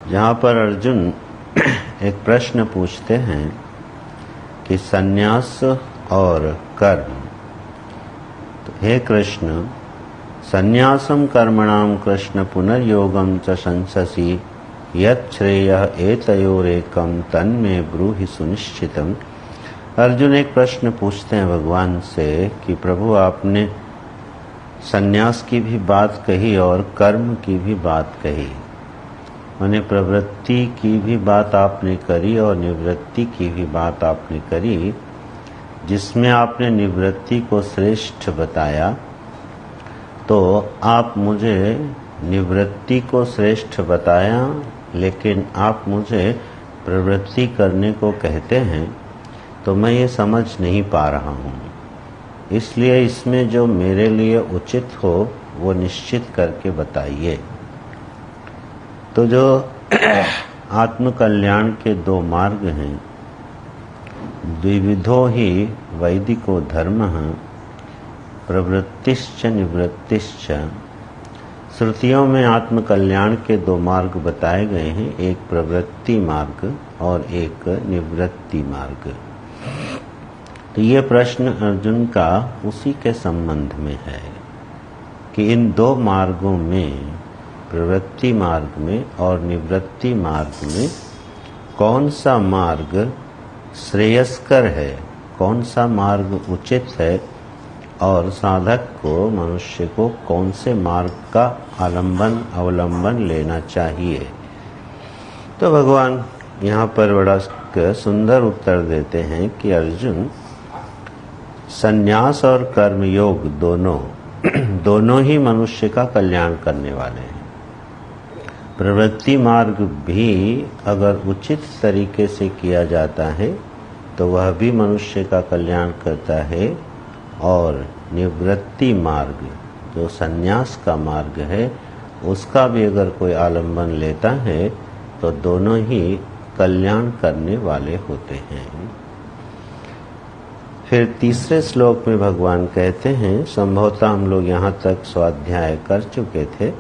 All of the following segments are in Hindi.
जहाँ पर अर्जुन एक प्रश्न पूछते हैं कि सन्यास और कर्म। तो हे कृष्ण, सन्यासम कर्मणाम कृष्ण पुनर्योगम च संससि यत् श्रेयः एतयोरेकम तन्मे ब्रूहि सुनिश्चितम। अर्जुन एक प्रश्न पूछते हैं भगवान से कि प्रभु, आपने सन्यास की भी बात कही और कर्म की भी बात कही, माने प्रवृत्ति की भी बात आपने करी और निवृत्ति की भी बात आपने करी, जिसमें आपने निवृत्ति को श्रेष्ठ बताया। तो आप मुझे निवृत्ति को श्रेष्ठ बताया, लेकिन आप मुझे प्रवृत्ति करने को कहते हैं, तो मैं ये समझ नहीं पा रहा हूँ। इसलिए इसमें जो मेरे लिए उचित हो वो निश्चित करके बताइए। तो जो आत्म कल्याण के दो मार्ग हैं, द्विविधो ही वैदिको धर्मः प्रवृत्तिश्च निवृत्तिश्च। श्रुतियों में आत्म कल्याण के दो मार्ग बताए गए हैं, एक प्रवृत्ति मार्ग और एक निवृत्ति मार्ग। तो ये प्रश्न अर्जुन का उसी के संबंध में है कि इन दो मार्गों में, प्रवृत्ति मार्ग में और निवृत्ति मार्ग में, कौन सा मार्ग श्रेयस्कर है, कौन सा मार्ग उचित है और साधक को, मनुष्य को कौन से मार्ग का अवलंबन लेना चाहिए। तो भगवान यहाँ पर बड़ा सुंदर उत्तर देते हैं कि अर्जुन, सन्यास और कर्मयोग दोनों ही मनुष्य का कल्याण करने वाले हैं। प्रवृत्ति मार्ग भी अगर उचित तरीके से किया जाता है तो वह भी मनुष्य का कल्याण करता है, और निवृत्ति मार्ग जो सन्यास का मार्ग है उसका भी अगर कोई आलंबन लेता है तो दोनों ही कल्याण करने वाले होते हैं। फिर तीसरे श्लोक में भगवान कहते हैं, संभवतः हम लोग यहाँ तक स्वाध्याय कर चुके थे।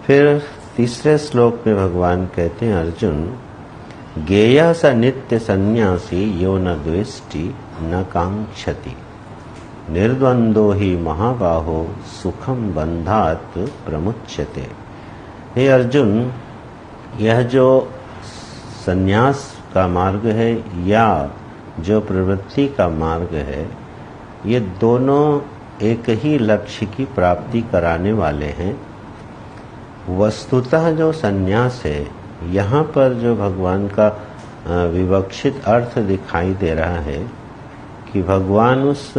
फिर तीसरे श्लोक में भगवान कहते हैं, अर्जुन, ज्ञेयः स नित्य सन्यासी यो न द्वेष्टि न कांक्षति निर्द्वंदो ही महाबाहो सुखम बंधात् प्रमुच्यते। हे अर्जुन, यह जो सन्यास का मार्ग है या जो प्रवृत्ति का मार्ग है, ये दोनों एक ही लक्ष्य की प्राप्ति कराने वाले हैं। वस्तुतः जो सन्यास है, यहाँ पर जो भगवान का विवक्षित अर्थ दिखाई दे रहा है कि भगवान उस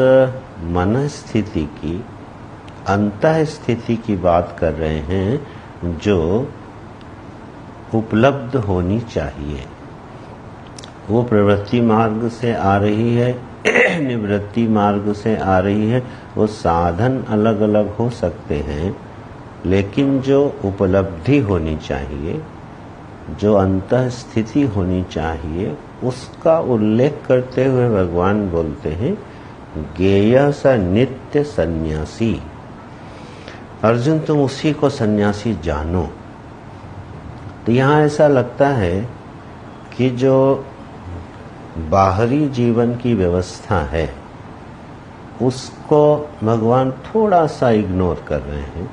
मन स्थिति की, अंतः स्थिति की बात कर रहे हैं जो उपलब्ध होनी चाहिए। वो प्रवृत्ति मार्ग से आ रही है, निवृत्ति मार्ग से आ रही है। वो साधन अलग अलग हो सकते हैं, लेकिन जो उपलब्धि होनी चाहिए, जो अंतः स्थिति होनी चाहिए, उसका उल्लेख करते हुए भगवान बोलते हैं, ज्ञेयः स नित्य सन्यासी। अर्जुन, तुम उसी को सन्यासी जानो। तो यहाँ ऐसा लगता है कि जो बाहरी जीवन की व्यवस्था है उसको भगवान थोड़ा सा इग्नोर कर रहे हैं,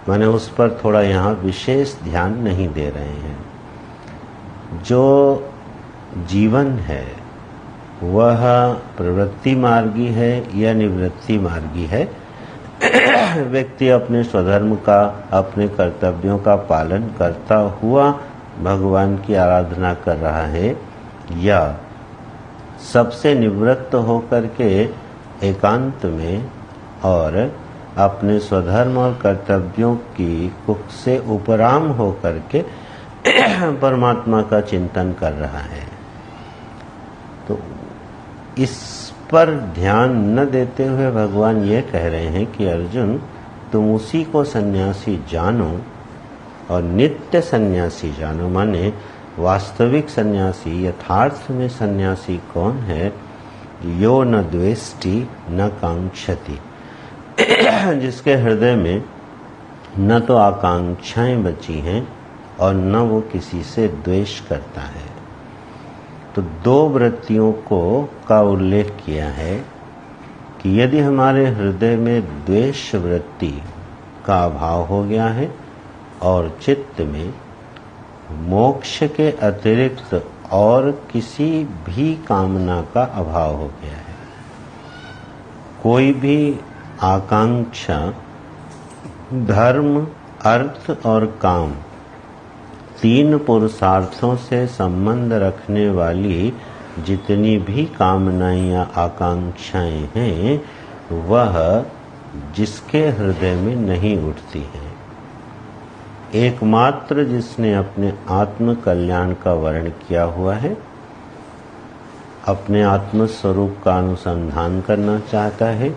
माने उस पर थोड़ा यहाँ विशेष ध्यान नहीं दे रहे हैं। जो जीवन है वह प्रवृत्ति मार्गी है या निवृत्ति मार्गी है। व्यक्ति अपने स्वधर्म का, अपने कर्तव्यों का पालन करता हुआ भगवान की आराधना कर रहा है, या सबसे निवृत्त होकर के एकांत में और अपने स्वधर्म और कर्तव्यों की कुख से उपराम होकर के परमात्मा का चिंतन कर रहा है। तो इस पर ध्यान न देते हुए भगवान ये कह रहे हैं कि अर्जुन, तुम उसी को सन्यासी जानो और नित्य सन्यासी जानो। माने वास्तविक सन्यासी, यथार्थ में सन्यासी कौन है? यो न द्वेष्टि न कांक्षति, जिसके हृदय में न तो आकांक्षाएं बची हैं और न वो किसी से द्वेष करता है। तो दो वृत्तियों का उल्लेख किया है कि यदि हमारे हृदय में द्वेष वृत्ति का अभाव हो गया है और चित्त में मोक्ष के अतिरिक्त और किसी भी कामना का अभाव हो गया है, कोई भी आकांक्षा धर्म, अर्थ और काम तीन पुरुषार्थों से संबंध रखने वाली जितनी भी कामनाएं या आकांक्षाएं हैं, वह जिसके हृदय में नहीं उठती हैं। एकमात्र जिसने अपने आत्म कल्याण का वर्ण किया हुआ है, अपने आत्म स्वरूप का अनुसंधान करना चाहता है,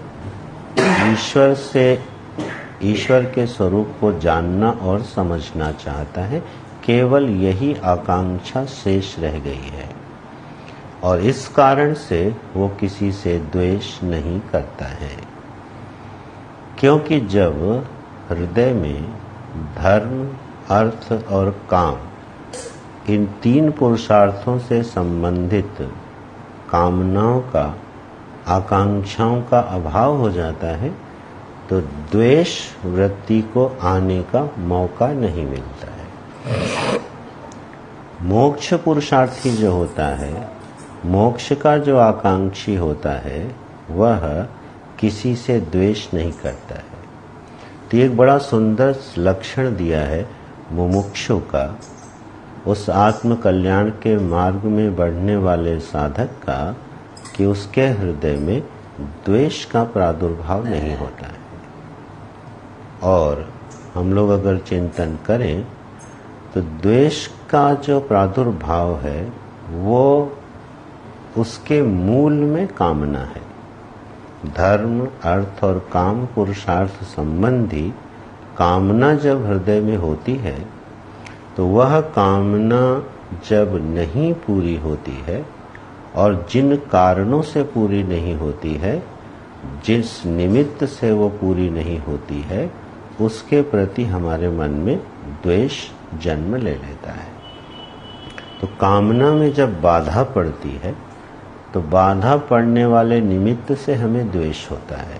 ईश्वर के स्वरूप को जानना और समझना चाहता है, केवल यही आकांक्षा शेष रह गई है और इस कारण से वो किसी से द्वेष नहीं करता है। क्योंकि जब हृदय में धर्म, अर्थ और काम इन तीन पुरुषार्थों से संबंधित कामनाओं का, आकांक्षाओं का अभाव हो जाता है, तो द्वेष वृत्ति को आने का मौका नहीं मिलता है। मोक्ष पुरुषार्थी जो होता है, मोक्ष का जो आकांक्षी होता है, वह किसी से द्वेष नहीं करता है। तो एक बड़ा सुंदर लक्षण दिया है मुमुक्षु का, उस आत्म कल्याण के मार्ग में बढ़ने वाले साधक का, कि उसके हृदय में द्वेष का प्रादुर्भाव नहीं होता है। और हम लोग अगर चिंतन करें तो द्वेष का जो प्रादुर्भाव है वो उसके मूल में कामना है। धर्म, अर्थ और काम पुरुषार्थ संबंधी कामना जब हृदय में होती है, तो वह कामना जब नहीं पूरी होती है और जिन कारणों से पूरी नहीं होती है, जिस निमित्त से वो पूरी नहीं होती है, उसके प्रति हमारे मन में द्वेष जन्म ले लेता है। तो कामना में जब बाधा पड़ती है, तो बाधा पड़ने वाले निमित्त से हमें द्वेष होता है।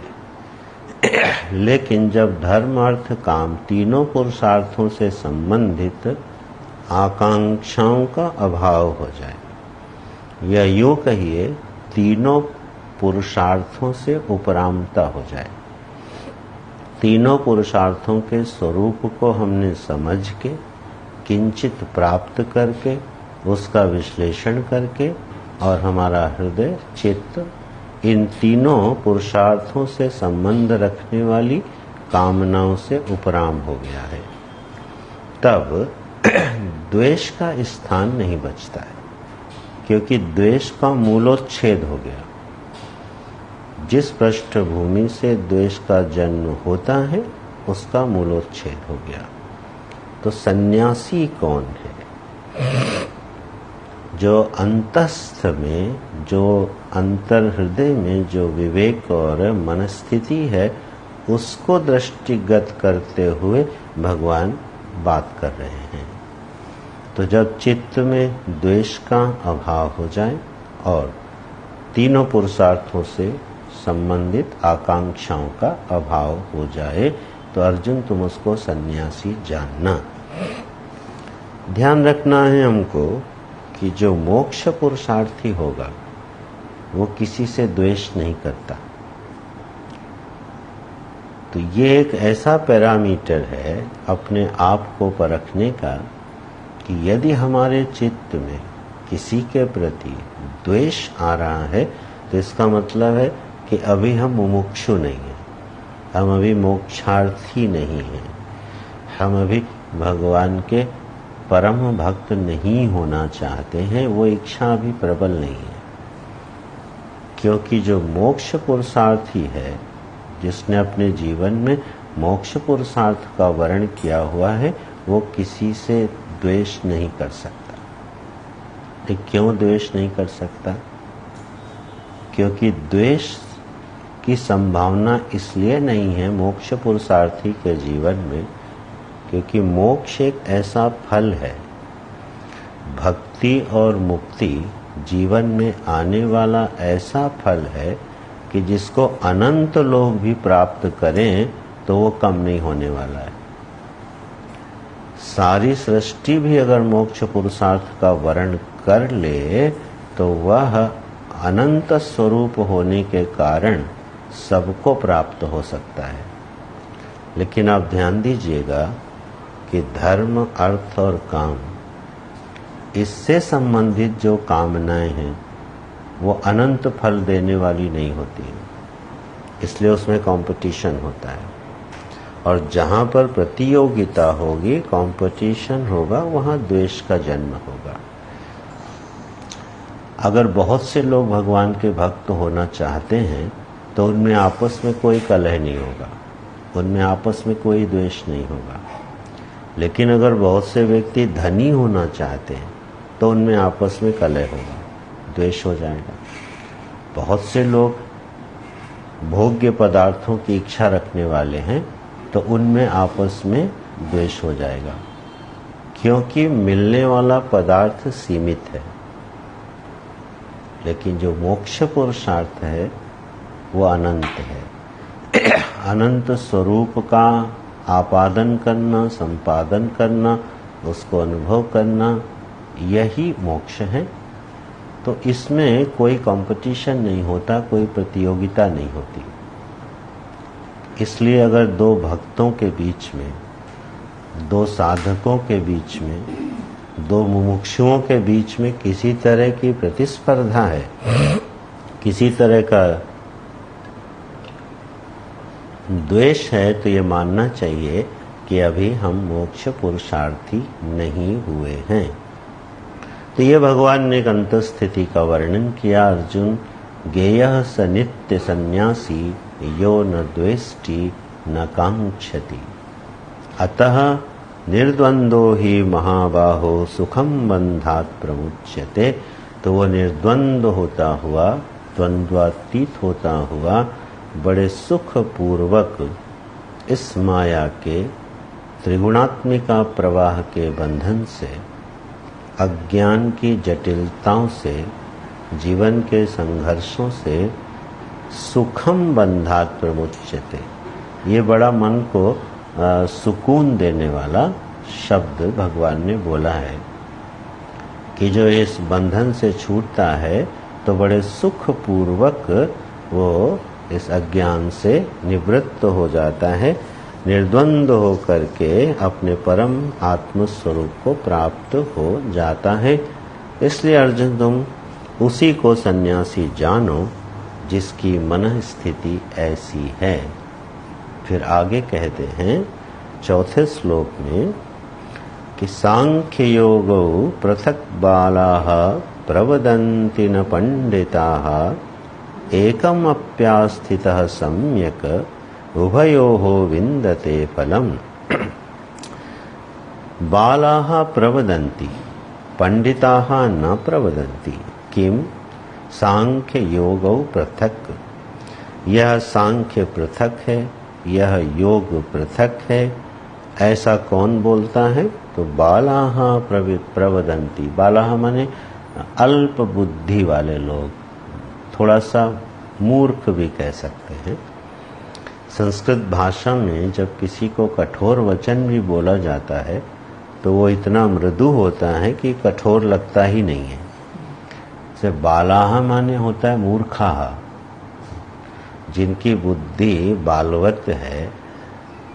लेकिन जब धर्म, अर्थ, काम तीनों पुरुषार्थों से संबंधित आकांक्षाओं का अभाव हो जाए, या यूं कहिए तीनों पुरुषार्थों से उपरामता हो जाए, तीनों पुरुषार्थों के स्वरूप को हमने समझ के, किंचित प्राप्त करके, उसका विश्लेषण करके, और हमारा हृदय, चित्त इन तीनों पुरुषार्थों से संबंध रखने वाली कामनाओं से उपराम हो गया है, तब द्वेष का स्थान नहीं बचता है, क्योंकि द्वेष का मूलोच्छेद हो गया। जिस पृष्ठभूमि से द्वेष का जन्म होता है, उसका मूलोच्छेद हो गया। तो सन्यासी कौन है? जो अंतस्थ में, जो अंतर हृदय में जो विवेक और मनस्थिति है, उसको दृष्टिगत करते हुए भगवान बात कर रहे हैं। तो जब चित्त में द्वेष का अभाव हो जाए और तीनों पुरुषार्थों से संबंधित आकांक्षाओं का अभाव हो जाए, तो अर्जुन तुम उसको सन्यासी जानना। ध्यान रखना है हमको कि जो मोक्ष पुरुषार्थी होगा वो किसी से द्वेष नहीं करता। तो ये एक ऐसा पैरामीटर है अपने आप को परखने का कि यदि हमारे चित्त में किसी के प्रति द्वेष आ रहा है, तो इसका मतलब है कि अभी हम मुमुक्षु नहीं हैं, हम अभी मोक्षार्थी नहीं हैं, हम अभी भगवान के परम भक्त नहीं होना चाहते हैं, वो इच्छा अभी प्रबल नहीं है। क्योंकि जो मोक्ष पुरुषार्थी है, जिसने अपने जीवन में मोक्ष पुरुषार्थ का वर्ण किया हुआ है, वो किसी से द्वेष नहीं कर सकता। तो क्यों द्वेष नहीं कर सकता? क्योंकि द्वेष की संभावना इसलिए नहीं है मोक्ष पुरुषार्थी के जीवन में क्योंकि मोक्ष एक ऐसा फल है, भक्ति और मुक्ति जीवन में आने वाला ऐसा फल है कि जिसको अनंत लोग भी प्राप्त करें तो वो कम नहीं होने वाला है। सारी सृष्टि भी अगर मोक्ष पुरुषार्थ का वर्ण कर ले तो वह अनंत स्वरूप होने के कारण सबको प्राप्त हो सकता है। लेकिन आप ध्यान दीजिएगा कि धर्म, अर्थ और काम, इससे संबंधित जो कामनाएं हैं वो अनंत फल देने वाली नहीं होती, इसलिए उसमें कंपटीशन होता है। और जहाँ पर प्रतियोगिता होगी, कंपटीशन होगा, वहाँ द्वेष का जन्म होगा। अगर बहुत से लोग भगवान के भक्त होना चाहते हैं तो उनमें आपस में कोई कलह नहीं होगा, उनमें आपस में कोई द्वेष नहीं होगा। लेकिन अगर बहुत से व्यक्ति धनी होना चाहते हैं तो उनमें आपस में कलह होगा, द्वेष हो जाएगा। बहुत से लोग भोग्य पदार्थों की इच्छा रखने वाले हैं तो उनमें आपस में द्वेष हो जाएगा, क्योंकि मिलने वाला पदार्थ सीमित है। लेकिन जो मोक्ष पुरुषार्थ है वो अनंत है। अनंत स्वरूप का आपादन करना, संपादन करना, उसको अनुभव करना, यही मोक्ष है। तो इसमें कोई कंपटीशन नहीं होता, कोई प्रतियोगिता नहीं होती। इसलिए अगर दो भक्तों के बीच में, दो साधकों के बीच में, दो मुमुक्षुओं के बीच में किसी तरह की प्रतिस्पर्धा है, किसी तरह का द्वेष है, तो ये मानना चाहिए कि अभी हम मोक्ष पुरुषार्थी नहीं हुए हैं। तो ये भगवान ने एक अंतस्थिति का वर्णन किया। अर्जुन, ज्ञेयः स नित्य सन्यासी यो न द्वेष्टि न कांक्षति अतः निर्द्वंदो ही महाबाहो सुखम बंधात प्रमुच्यते। तो वो निर्द्वंद होता हुआ, द्वंद्वातीत होता हुआ, बड़े सुख पूर्वक इस माया के त्रिगुणात्मिका प्रवाह के बंधन से, अज्ञान की जटिलताओं से, जीवन के संघर्षों से सुखम बंधात प्रमुच्यते। ये बड़ा मन को सुकून देने वाला शब्द भगवान ने बोला है कि जो इस बंधन से छूटता है तो बड़े सुख पूर्वक वो इस अज्ञान से निवृत्त हो जाता है, निर्द्वंद हो करके अपने परम आत्म स्वरूप को प्राप्त हो जाता है। इसलिए अर्जुन, तुम उसी को सन्यासी जानो जिसकी मन स्थिति ऐसी है। फिर आगे कहते हैं चौथे श्लोक में कि सांख्य योगो पृथक बालाः प्रवदन्ति न पंडिताः एकम अप्यास्थितः सम्यक उभयोः विन्दते फलम्। बालाः प्रवदन्ति, पंडिताः न प्रवदन्ति। किम? सांख्य योगौ पृथक। यह सांख्य पृथक है, यह योग पृथक है, ऐसा कौन बोलता है? तो बालाः प्रवदन्ति। बालाः माने अल्प बुद्धि वाले लोग, थोड़ा सा मूर्ख भी कह सकते हैं। संस्कृत भाषा में जब किसी को कठोर वचन भी बोला जाता है तो वो इतना मृदु होता है कि कठोर लगता ही नहीं है। जैसे बालाह माने होता है मूर्खाह, जिनकी बुद्धि बालवत है,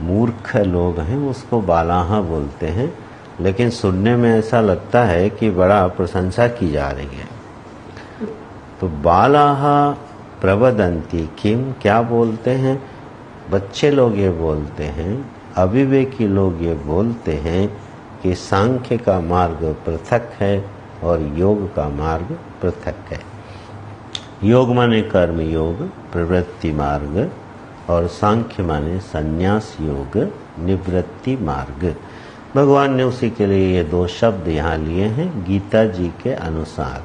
मूर्ख लोग हैं, उसको बालाह बोलते हैं। लेकिन सुनने में ऐसा लगता है कि बड़ा प्रशंसा की जा रही है। तो बालाह प्रवदन्ति किम, क्या बोलते हैं? बच्चे लोग ये बोलते हैं, अविवेकी लोग ये बोलते हैं कि सांख्य का मार्ग पृथक है और योग का मार्ग पृथक है। योग माने कर्म योग, प्रवृत्ति मार्ग, और सांख्य माने संन्यास योग, निवृत्ति मार्ग। भगवान ने उसी के लिए ये दो शब्द यहाँ लिए हैं गीता जी के अनुसार,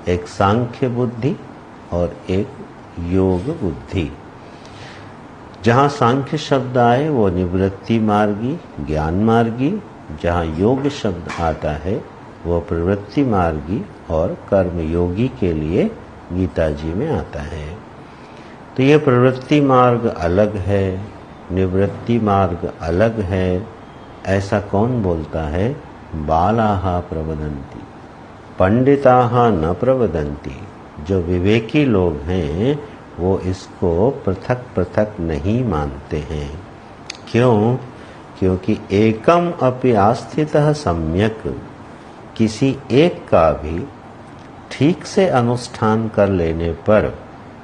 एक सांख्य बुद्धि और एक योग बुद्धि। जहाँ सांख्य शब्द आए वो निवृत्ति मार्गी ज्ञान मार्गी, जहाँ योग शब्द आता है वो प्रवृत्ति मार्गी और कर्म योगी के लिए गीता जी में आता है। तो ये प्रवृत्ति मार्ग अलग है, निवृत्ति मार्ग अलग है, ऐसा कौन बोलता है? बालाः प्रवदन्ति पंडिताः न प्रवदन्ति। जो विवेकी लोग हैं वो इसको पृथक पृथक नहीं मानते हैं। क्यों? क्योंकि एकम अपि आस्थितः सम्यक, किसी एक का भी ठीक से अनुष्ठान कर लेने पर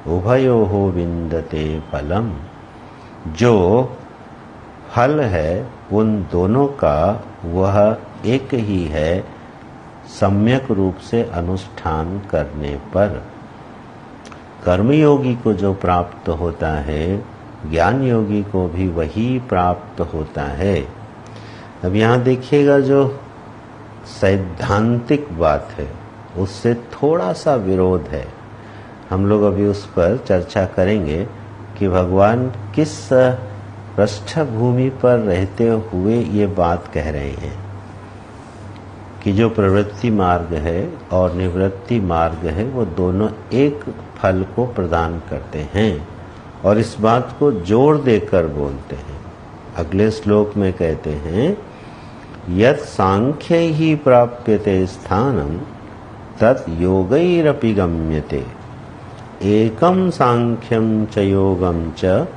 उभयोः विन्दते फलम, जो फल है उन दोनों का वह एक ही है सम्यक रूप से अनुष्ठान करने पर। कर्मयोगी को जो प्राप्त होता है ज्ञान योगी को भी वही प्राप्त होता है। अब यहाँ देखिएगा जो सैद्धांतिक बात है उससे थोड़ा सा विरोध है। हम लोग अभी उस पर चर्चा करेंगे कि भगवान किस पृष्ठभूमि पर रहते हुए ये बात कह रहे हैं कि जो प्रवृत्ति मार्ग है और निवृत्ति मार्ग है वो दोनों एक फल को प्रदान करते हैं, और इस बात को जोर देकर बोलते हैं। अगले श्लोक में कहते हैं यत् सांख्यैः प्राप्यते स्थानं तत् योगैरपि गम्यते, एकं सांख्यं च योगं च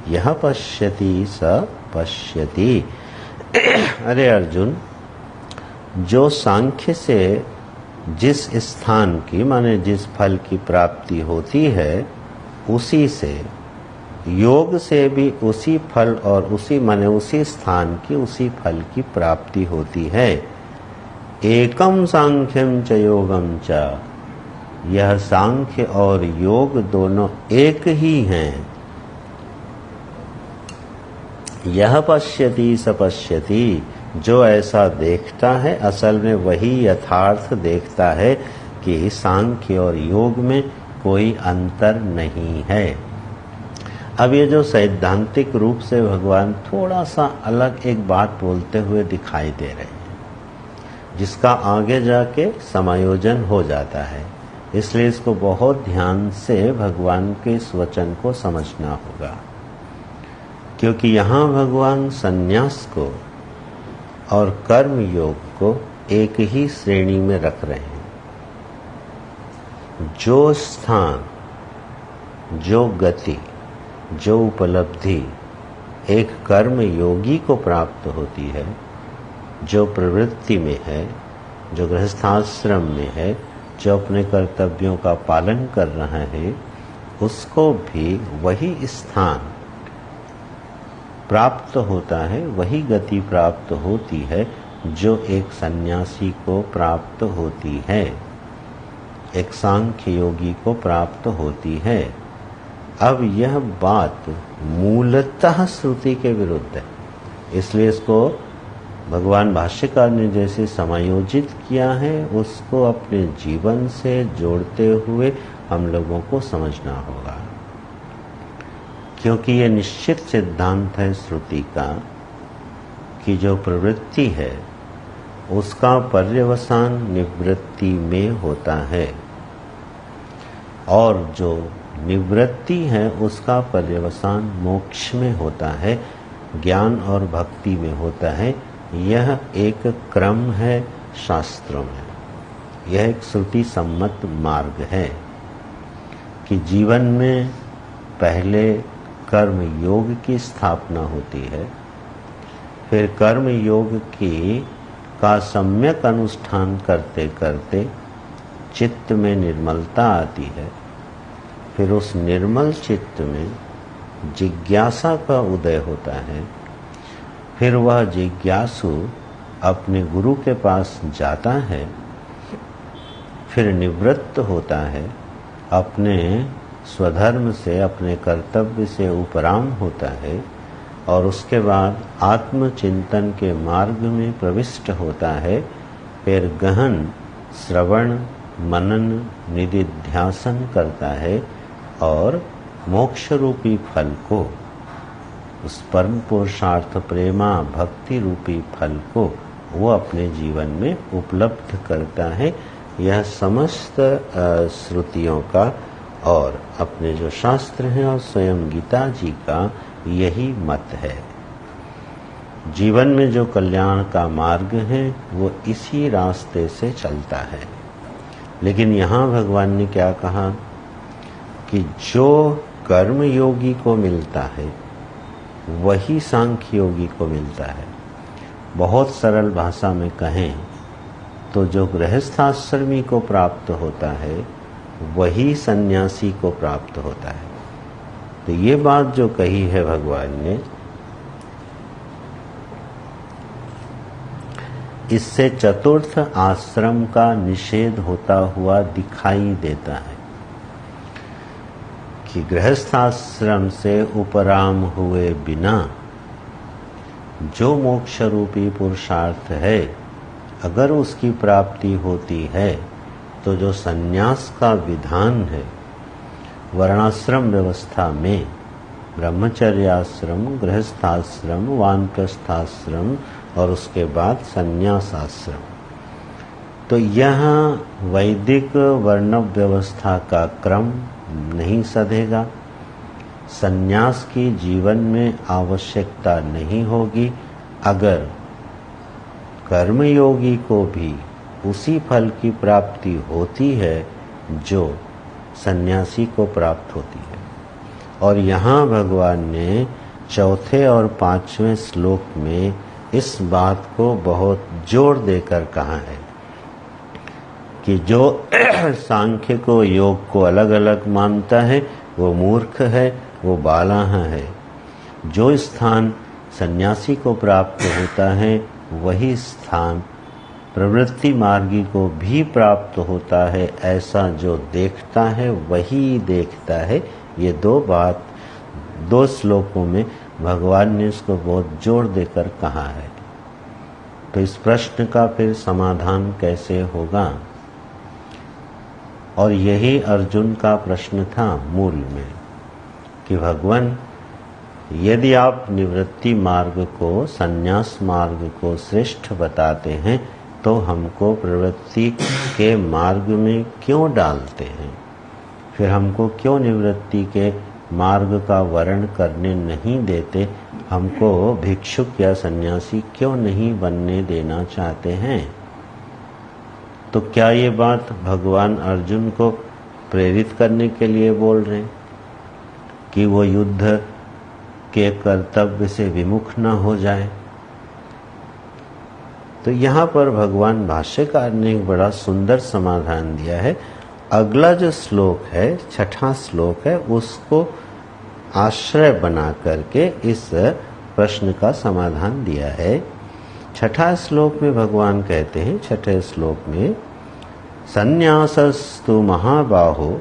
यह पश्यति स पश्यति। अरे अर्जुन, जो सांख्य से जिस स्थान की माने जिस फल की प्राप्ति होती है उसी से, योग से भी उसी फल और उसी माने उसी स्थान की उसी फल की प्राप्ति होती है। एकम सांख्यम च योगम च, यह सांख्य और योग दोनों एक ही हैं। यह पश्यति स पश्यति, जो ऐसा देखता है असल में वही यथार्थ देखता है कि सांख्य और योग में कोई अंतर नहीं है। अब ये जो सैद्धांतिक रूप से भगवान थोड़ा सा अलग एक बात बोलते हुए दिखाई दे रहे हैं, जिसका आगे जाके समायोजन हो जाता है, इसलिए इसको बहुत ध्यान से भगवान के इस वचन को समझना होगा। क्योंकि यहाँ भगवान संन्यास को और कर्म योग को एक ही श्रेणी में रख रहे हैं। जो स्थान, जो गति, जो उपलब्धि एक कर्म योगी को प्राप्त होती है, जो प्रवृत्ति में है, जो गृहस्थाश्रम में है, जो अपने कर्तव्यों का पालन कर रहा है, उसको भी वही स्थान प्राप्त होता है, वही गति प्राप्त होती है जो एक सन्यासी को प्राप्त होती है, एक सांख्य योगी को प्राप्त होती है। अब यह बात मूलतः श्रुति के विरुद्ध है, इसलिए इसको भगवान भाष्यकार ने जैसे समायोजित किया है उसको अपने जीवन से जोड़ते हुए हम लोगों को समझना होगा। क्योंकि ये निश्चित सिद्धांत है श्रुति का कि जो प्रवृत्ति है उसका पर्यवसान निवृत्ति में होता है, और जो निवृत्ति है उसका पर्यवसान मोक्ष में होता है, ज्ञान और भक्ति में होता है। यह एक क्रम है शास्त्रों में, यह एक श्रुति सम्मत मार्ग है कि जीवन में पहले कर्म योग की स्थापना होती है, फिर कर्म योग का सम्यक अनुष्ठान करते करते चित्त में निर्मलता आती है, फिर उस निर्मल चित्त में जिज्ञासा का उदय होता है, फिर वह जिज्ञासु अपने गुरु के पास जाता है, फिर निवृत्त होता है, अपने स्वधर्म से अपने कर्तव्य से उपराम होता है, और उसके बाद आत्मचिंतन के मार्ग में प्रविष्ट होता है, फिर गहन श्रवण मनन निधिध्यासन करता है और मोक्ष रूपी फल को उस परम पुरुषार्थ प्रेमा भक्ति रूपी फल को वो अपने जीवन में उपलब्ध करता है। यह समस्त श्रुतियों का और अपने जो शास्त्र हैं और स्वयं गीता जी का यही मत है। जीवन में जो कल्याण का मार्ग है वो इसी रास्ते से चलता है। लेकिन यहाँ भगवान ने क्या कहा कि जो कर्म योगी को मिलता है वही सांख्य योगी को मिलता है। बहुत सरल भाषा में कहें तो जो गृहस्थाश्रमी को प्राप्त होता है वही सन्यासी को प्राप्त होता है। तो ये बात जो कही है भगवान ने, इससे चतुर्थ आश्रम का निषेध होता हुआ दिखाई देता है कि गृहस्थाश्रम से उपराम हुए बिना जो मोक्ष रूपी पुरुषार्थ है अगर उसकी प्राप्ति होती है तो जो सन्यास का विधान है वर्णाश्रम व्यवस्था में ब्रह्मचर्याश्रम, गृहस्थाश्रम, वानप्रस्थाश्रम और उसके बाद सन्यास आश्रम, तो यहाँ वैदिक वर्ण व्यवस्था का क्रम नहीं सधेगा। सन्यास की जीवन में आवश्यकता नहीं होगी अगर कर्मयोगी को भी उसी फल की प्राप्ति होती है जो सन्यासी को प्राप्त होती है। और यहाँ भगवान ने चौथे और पांचवें श्लोक में इस बात को बहुत जोर देकर कहा है कि जो सांख्य को, योग को अलग अलग मानता है वो मूर्ख है, वो बालाह है। जो स्थान सन्यासी को प्राप्त होता है वही स्थान प्रवृत्ति मार्गी को भी प्राप्त होता है। ऐसा जो देखता है वही देखता है। ये दो श्लोकों में भगवान ने इसको बहुत जोर देकर कहा है। तो इस प्रश्न का फिर समाधान कैसे होगा? और यही अर्जुन का प्रश्न था मूल में कि भगवान, यदि आप निवृत्ति मार्ग को, संन्यास मार्ग को श्रेष्ठ बताते हैं तो हमको प्रवृत्ति के मार्ग में क्यों डालते हैं? फिर हमको क्यों निवृत्ति के मार्ग का वर्ण करने नहीं देते? हमको भिक्षुक या सन्यासी क्यों नहीं बनने देना चाहते हैं? तो क्या ये बात भगवान अर्जुन को प्रेरित करने के लिए बोल रहे हैं कि वो युद्ध के कर्तव्य से विमुख न हो जाए? तो यहाँ पर भगवान भाष्यकार ने एक बड़ा सुंदर समाधान दिया है। अगला जो श्लोक है, छठा श्लोक है, उसको आश्रय बना करके इस प्रश्न का समाधान दिया है। छठा श्लोक में भगवान कहते हैं, छठे श्लोक में, संन्यासस्तु महाबाहो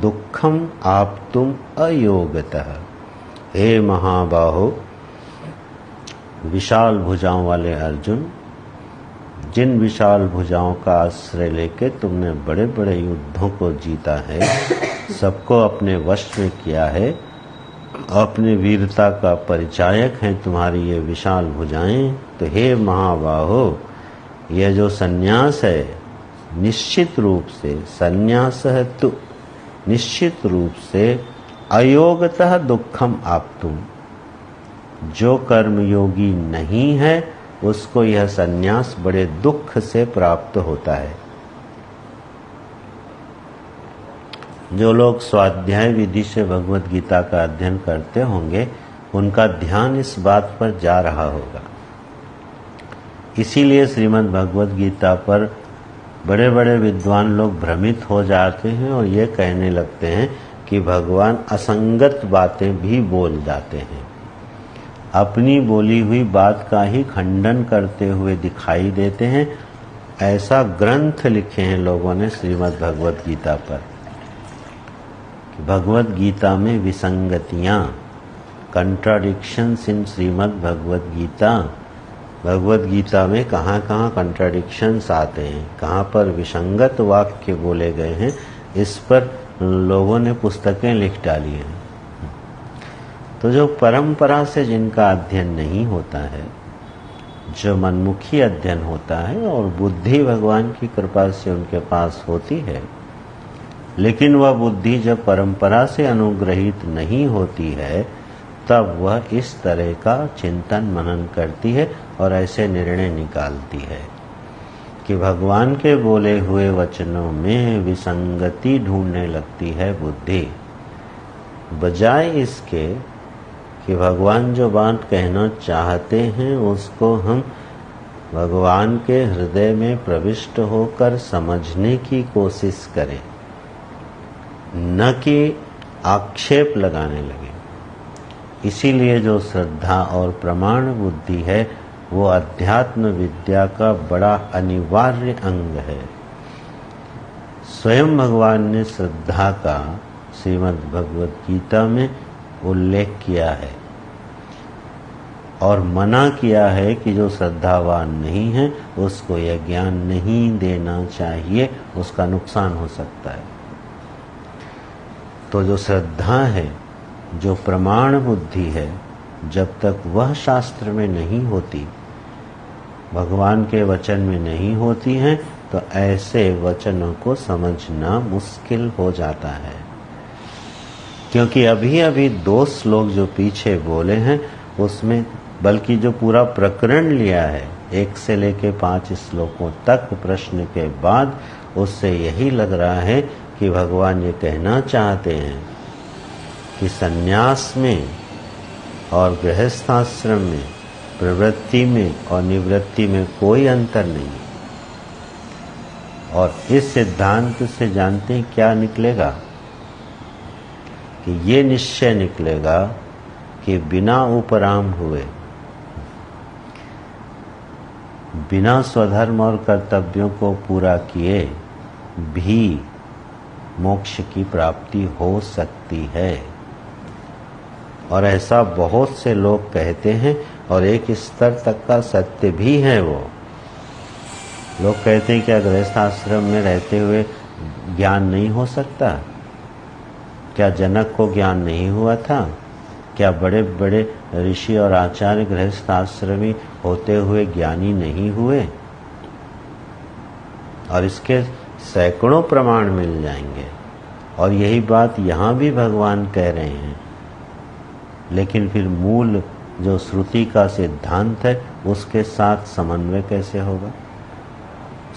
दुखम आप्तुम अयोगतः। हे महाबाहो, विशाल भुजाओं वाले अर्जुन, जिन विशाल भुजाओं का आश्रय लेके तुमने बड़े बड़े युद्धों को जीता है, सबको अपने वश में किया है, अपनी वीरता का परिचायक हैं तुम्हारी ये विशाल भुजाएं। तो हे महाबाहो, यह जो सन्यास है निश्चित रूप से, सन्यास है तो निश्चित रूप से अयोगतः दुखम आप्तुम, जो कर्मयोगी नहीं है उसको यह सन्यास बड़े दुख से प्राप्त होता है। जो लोग स्वाध्याय विधि से भगवत गीता का अध्ययन करते होंगे उनका ध्यान इस बात पर जा रहा होगा। इसीलिए श्रीमद् भगवत गीता पर बड़े बड़े विद्वान लोग भ्रमित हो जाते हैं और ये कहने लगते हैं कि भगवान असंगत बातें भी बोल जाते हैं, अपनी बोली हुई बात का ही खंडन करते हुए दिखाई देते हैं। ऐसा ग्रंथ लिखे हैं लोगों ने श्रीमद् भगवत गीता पर कि भगवत गीता में विसंगतियाँ, कंट्राडिक्शंस इन श्रीमद् भगवत गीता, भगवत गीता में कहाँ कहाँ कंट्राडिक्शंस आते हैं, कहाँ पर विसंगत वाक्य बोले गए हैं, इस पर लोगों ने पुस्तकें लिख डाली हैं। तो जो परंपरा से जिनका अध्ययन नहीं होता है, जो मनमुखी अध्ययन होता है और बुद्धि भगवान की कृपा से उनके पास होती है, लेकिन वह बुद्धि जब परंपरा से अनुग्रहित नहीं होती है तब वह इस तरह का चिंतन मनन करती है और ऐसे निर्णय निकालती है कि भगवान के बोले हुए वचनों में विसंगति ढूंढने लगती है बुद्धि, बजाय इसके कि भगवान जो बात कहना चाहते हैं उसको हम भगवान के हृदय में प्रविष्ट होकर समझने की कोशिश करें, न कि आक्षेप लगाने लगे। इसीलिए जो श्रद्धा और प्रमाण बुद्धि है वो अध्यात्म विद्या का बड़ा अनिवार्य अंग है। स्वयं भगवान ने श्रद्धा का श्रीमद् भगवद गीता में उल्लेख किया है और मना किया है कि जो श्रद्धावान नहीं है उसको यह ज्ञान नहीं देना चाहिए, उसका नुकसान हो सकता है। तो जो श्रद्धा है, जो प्रमाण बुद्धि है, जब तक वह शास्त्र में नहीं होती, भगवान के वचन में नहीं होती हैं, तो ऐसे वचनों को समझना मुश्किल हो जाता है। क्योंकि अभी अभी 2 श्लोक जो पीछे बोले हैं उसमें, बल्कि जो पूरा प्रकरण लिया है 1 से लेके 5 श्लोकों तक प्रश्न के बाद, उससे यही लग रहा है कि भगवान ये कहना चाहते हैं कि सन्यास में और गृहस्थाश्रम में, प्रवृत्ति में और निवृत्ति में कोई अंतर नहीं। और इस सिद्धांत से जानते हैं क्या निकलेगा? कि ये निश्चय निकलेगा कि बिना उपराम हुए, बिना स्वधर्म और कर्तव्यों को पूरा किए भी मोक्ष की प्राप्ति हो सकती है। और ऐसा बहुत से लोग कहते हैं और एक स्तर तक का सत्य भी है। वो लोग कहते हैं क्या गृहस्थ आश्रम में रहते हुए ज्ञान नहीं हो सकता? क्या जनक को ज्ञान नहीं हुआ था? क्या बड़े बड़े ऋषि और आचार्य गृहस्थ आश्रमी होते हुए ज्ञानी नहीं हुए? और इसके सैकड़ों प्रमाण मिल जाएंगे। और यही बात यहाँ भी भगवान कह रहे हैं। लेकिन फिर मूल जो श्रुति का सिद्धांत है उसके साथ समन्वय कैसे होगा?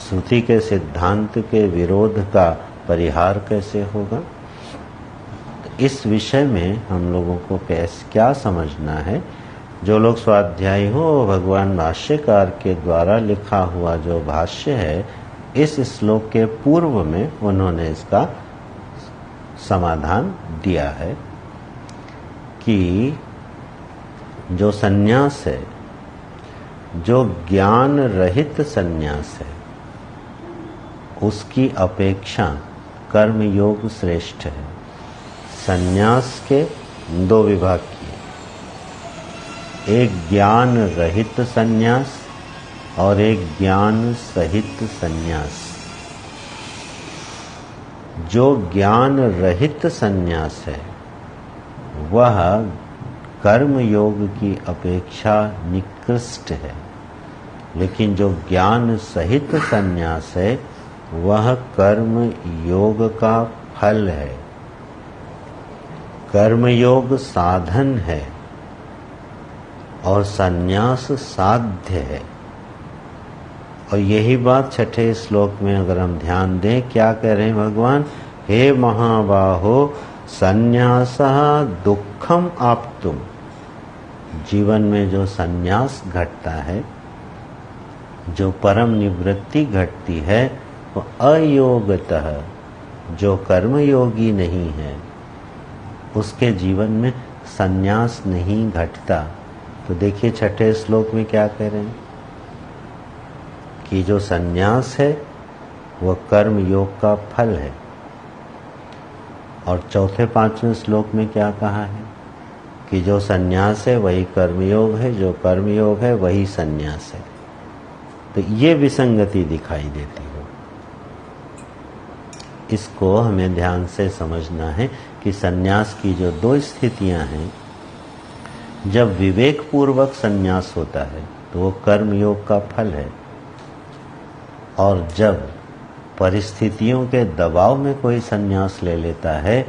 श्रुति के सिद्धांत के विरोध का परिहार कैसे होगा? इस विषय में हम लोगों को क्या समझना है? जो लोग स्वाध्यायी हो, भगवान भाष्यकार के द्वारा लिखा हुआ जो भाष्य है, इस श्लोक के पूर्व में उन्होंने इसका समाधान दिया है कि जो सन्यास है, जो ज्ञान रहित सन्यास है, उसकी अपेक्षा कर्म योग श्रेष्ठ है। सन्यास के 2 विभाग किए, एक ज्ञान रहित सन्यास और एक ज्ञान सहित सन्यास। जो ज्ञान रहित सन्यास है वह कर्म योग की अपेक्षा निकृष्ट है, लेकिन जो ज्ञान सहित सन्यास है वह कर्म योग का फल है। कर्म योग साधन है और सन्यास साध्य है। और यही बात 6ठे श्लोक में अगर हम ध्यान दें, क्या कह रहे हैं भगवान? हे महाबाहो सन्यासः दुखम आप्तुम। जीवन में जो सन्यास घटता है, जो परम निवृत्ति घटती है, वो अयोगतः, जो कर्मयोगी नहीं है उसके जीवन में सन्यास नहीं घटता। तो देखिए 6ठे श्लोक में क्या कह रहे हैं कि जो सन्यास है वह कर्म योग का फल है। और 4थे 5वें श्लोक में क्या कहा है कि जो सन्यास है वही कर्मयोग है, जो कर्मयोग है वही सन्यास है। तो ये विसंगति दिखाई देती है। इसको हमें ध्यान से समझना है कि सन्यास की जो 2 स्थितियां हैं, जब विवेक पूर्वक संन्यास होता है तो वो कर्म योग का फल है, और जब परिस्थितियों के दबाव में कोई संन्यास ले लेता है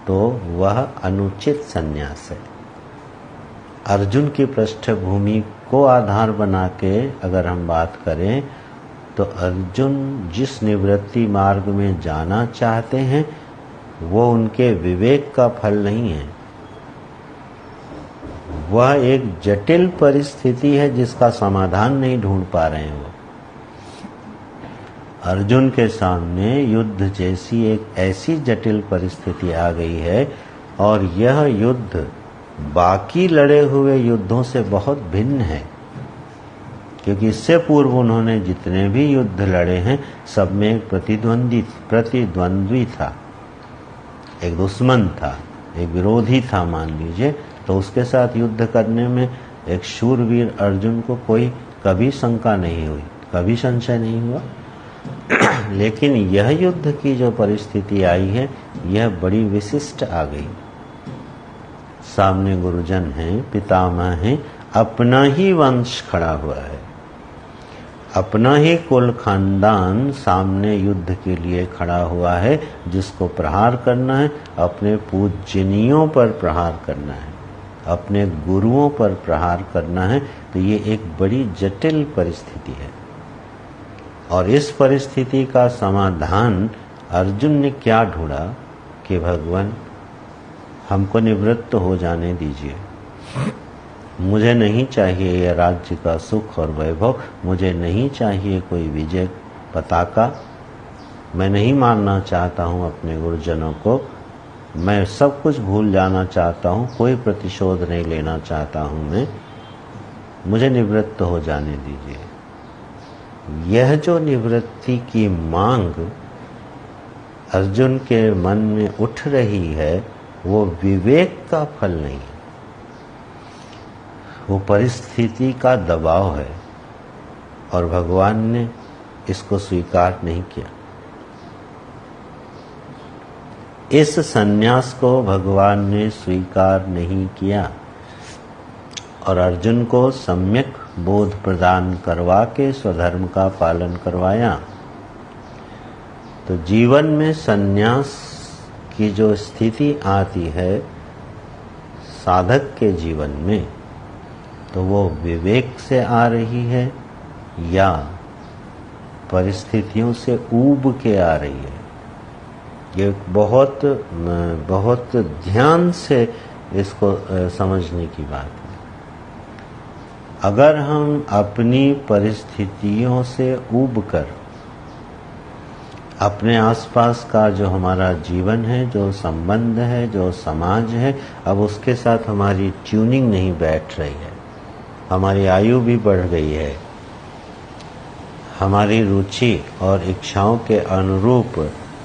तो वह अनुचित संन्यास है। अर्जुन की पृष्ठभूमि को आधार बना के अगर हम बात करें तो अर्जुन जिस निवृत्ति मार्ग में जाना चाहते हैं वो उनके विवेक का फल नहीं है, वह एक जटिल परिस्थिति है जिसका समाधान नहीं ढूंढ पा रहे हैं। वो अर्जुन के सामने युद्ध जैसी एक ऐसी जटिल परिस्थिति आ गई है, और यह युद्ध बाकी लड़े हुए युद्धों से बहुत भिन्न है, क्योंकि इससे पूर्व उन्होंने जितने भी युद्ध लड़े हैं सब में एक प्रतिद्वंद्वी था, एक दुश्मन था, एक विरोधी था मान लीजिए, तो उसके साथ युद्ध करने में एक शूरवीर अर्जुन को कोई कभी शंका नहीं हुई, कभी संशय नहीं हुआ। लेकिन यह युद्ध की जो परिस्थिति आई है यह बड़ी विशिष्ट आ गई। सामने गुरुजन हैं, पितामह हैं, अपना ही वंश खड़ा हुआ है, अपना ही कुल खानदान सामने युद्ध के लिए खड़ा हुआ है, जिसको प्रहार करना है, अपने पूजनीयों पर प्रहार करना है, अपने गुरुओं पर प्रहार करना है। तो ये एक बड़ी जटिल परिस्थिति है, और इस परिस्थिति का समाधान अर्जुन ने क्या ढूंढा कि भगवान हमको निवृत्त हो जाने दीजिए, मुझे नहीं चाहिए यह राज्य का सुख और वैभव, मुझे नहीं चाहिए कोई विजय पताका, मैं नहीं मानना चाहता हूँ अपने गुरुजनों को, मैं सब कुछ भूल जाना चाहता हूँ, कोई प्रतिशोध नहीं लेना चाहता हूँ मैं, मुझे निवृत्त हो जाने दीजिए। यह जो निवृत्ति की मांग अर्जुन के मन में उठ रही है वो विवेक का फल नहीं, वो परिस्थिति का दबाव है, और भगवान ने इसको स्वीकार नहीं किया। इस सन्यास को भगवान ने स्वीकार नहीं किया, और अर्जुन को सम्यक बोध प्रदान करवा के स्वधर्म का पालन करवाया। तो जीवन में सन्यास की जो स्थिति आती है साधक के जीवन में, तो वो विवेक से आ रही है या परिस्थितियों से ऊब के आ रही है। ये बहुत बहुत ध्यान से इसको समझने की बात है। अगर हम अपनी परिस्थितियों से ऊब कर अपने आसपास का जो हमारा जीवन है, जो संबंध है, जो समाज है, अब उसके साथ हमारी ट्यूनिंग नहीं बैठ रही है, हमारी आयु भी बढ़ गई है, हमारी रुचि और इच्छाओं के अनुरूप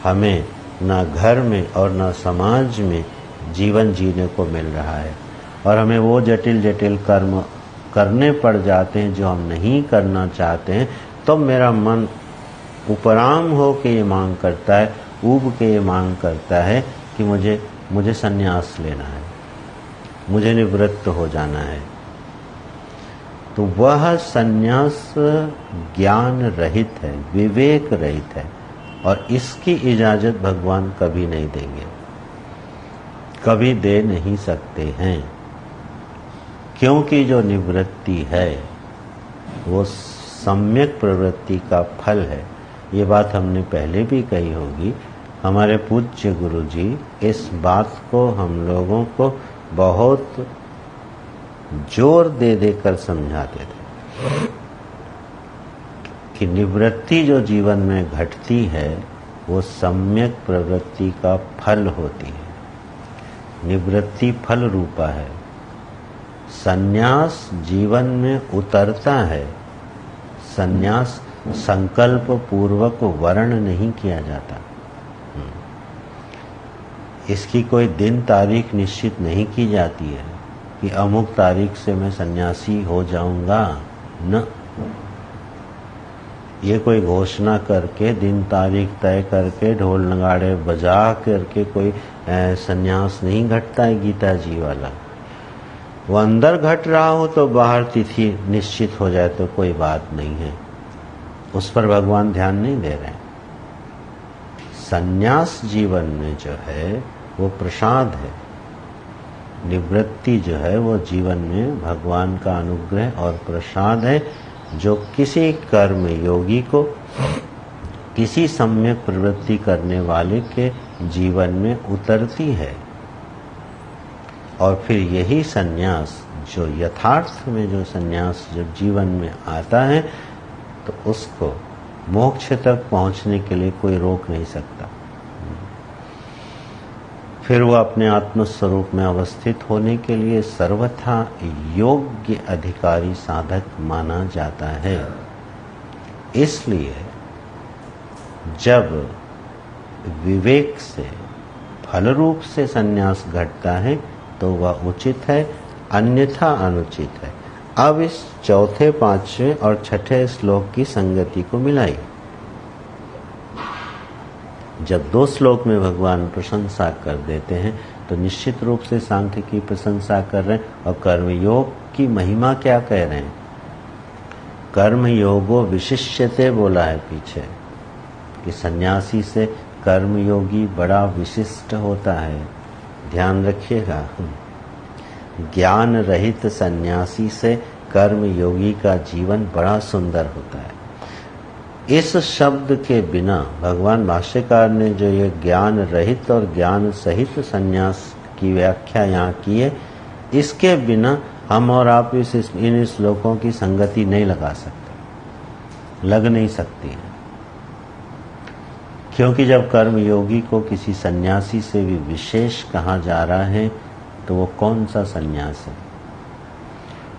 हमें न घर में और न समाज में जीवन जीने को मिल रहा है, और हमें वो जटिल जटिल कर्म करने पड़ जाते हैं जो हम नहीं करना चाहते हैं, तो मेरा मन उपराम हो के ये मांग करता है, ऊब के ये मांग करता है कि मुझे सन्यास लेना है, मुझे निवृत्त हो जाना है। तो वह सन्यास ज्ञान रहित है, विवेक रहित है, और इसकी इजाजत भगवान कभी नहीं देंगे, कभी दे नहीं सकते हैं, क्योंकि जो निवृत्ति है वो सम्यक प्रवृत्ति का फल है। ये बात हमने पहले भी कही होगी। हमारे पूज्य गुरु जी इस बात को हम लोगों को बहुत जोर दे देकर समझाते थे कि निवृत्ति जो जीवन में घटती है वो सम्यक प्रवृत्ति का फल होती है। निवृत्ति फल रूपा है, सन्यास जीवन में उतरता है। सन्यास संकल्प पूर्वक वर्ण नहीं किया जाता, इसकी कोई दिन तारीख निश्चित नहीं की जाती है कि अमुक तारीख से मैं सन्यासी हो जाऊंगा, न, ये कोई घोषणा करके दिन तारीख तय करके ढोल नगाड़े बजा करके कोई सन्यास नहीं घटता है गीता जी वाला। वो अंदर घट रहा हो तो बाहर तिथि निश्चित हो जाए तो कोई बात नहीं है, उस पर भगवान ध्यान नहीं दे रहे हैं। संन्यास जीवन में जो है वो प्रसाद है, निवृत्ति जो है वो जीवन में भगवान का अनुग्रह और प्रसाद है, जो किसी कर्म योगी को, किसी सम्यक प्रवृत्ति करने वाले के जीवन में उतरती है। और फिर यही सन्यास जो यथार्थ में जो सन्यास जब जीवन में आता है तो उसको मोक्ष तक पहुंचने के लिए कोई रोक नहीं सकता। फिर वह अपने आत्मस्वरूप में अवस्थित होने के लिए सर्वथा योग्य अधिकारी साधक माना जाता है। इसलिए जब विवेक से फल रूप से संन्यास घटता है तो वह उचित है, अन्यथा अनुचित है। अब इस चौथे, पांचवें और छठे श्लोक की संगति को मिलाई। जब 2 श्लोक में भगवान प्रशंसा कर देते हैं तो निश्चित रूप से सांख्य की प्रशंसा कर रहे हैं। और कर्मयोग की महिमा क्या कह रहे हैं? कर्मयोगो विशिष्यते बोला है पीछे कि सन्यासी से कर्मयोगी बड़ा विशिष्ट होता है। ध्यान रखिएगा, ज्ञान रहित सन्यासी से कर्मयोगी का जीवन बड़ा सुंदर होता है। इस शब्द के बिना भगवान भाष्यकार ने जो ये ज्ञान रहित और ज्ञान सहित संन्यास की व्याख्या यहाँ की है, इसके बिना हम और आप इन श्लोकों की संगति नहीं लगा सकते, लग नहीं सकती है। क्योंकि जब कर्मयोगी को किसी सन्यासी से भी विशेष कहा जा रहा है तो वो कौन सा सन्यास है?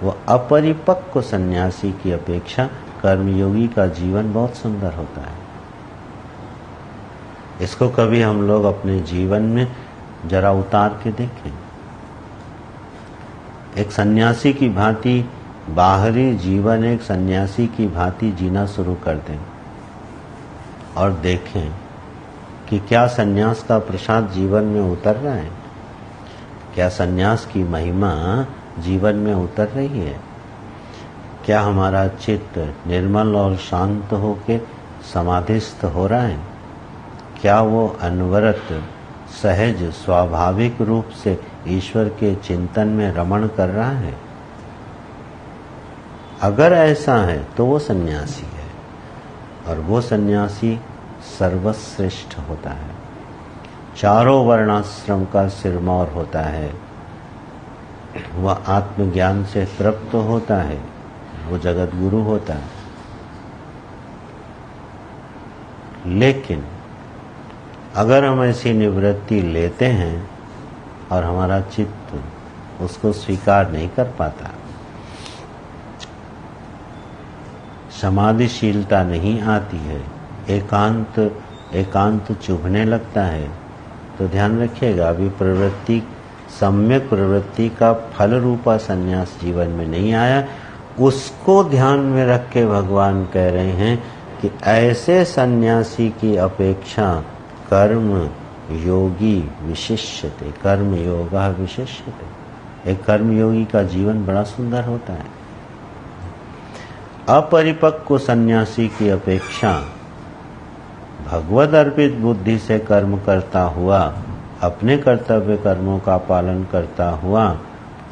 वो अपरिपक्व सन्यासी की अपेक्षा कर्मयोगी का जीवन बहुत सुंदर होता है। इसको कभी हम लोग अपने जीवन में जरा उतार के देखें। एक सन्यासी की भांति बाहरी जीवन एक सन्यासी की भांति जीना शुरू कर दें और देखें कि क्या सन्यास का प्रसाद जीवन में उतर रहा है, क्या सन्यास की महिमा जीवन में उतर रही है, क्या हमारा चित्त निर्मल और शांत होकर समाधिस्थ हो रहा है, क्या वो अनवरत सहज स्वाभाविक रूप से ईश्वर के चिंतन में रमण कर रहा है। अगर ऐसा है तो वो सन्यासी है, और वो सन्यासी सर्वश्रेष्ठ होता है, चारों वर्णाश्रम का सिरमौर होता है, वह आत्मज्ञान से तृप्त होता है, वो जगत गुरु होता है। लेकिन अगर हम ऐसी निवृत्ति लेते हैं और हमारा चित्त उसको स्वीकार नहीं कर पाता, समाधिशीलता नहीं आती है, एकांत चुभने लगता है, तो ध्यान रखिएगा अभी प्रवृत्ति, सम्यक प्रवृत्ति का फल रूपा संन्यास जीवन में नहीं आया। उसको ध्यान में रख के भगवान कह रहे हैं कि ऐसे सन्यासी की अपेक्षा कर्म योगी विशिष्यते, कर्म योगा विशिष्यते। एक कर्मयोगी का जीवन बड़ा सुंदर होता है। अपरिपक्व सन्यासी की अपेक्षा भगवद अर्पित बुद्धि से कर्म करता हुआ, अपने कर्तव्य कर्मों का पालन करता हुआ,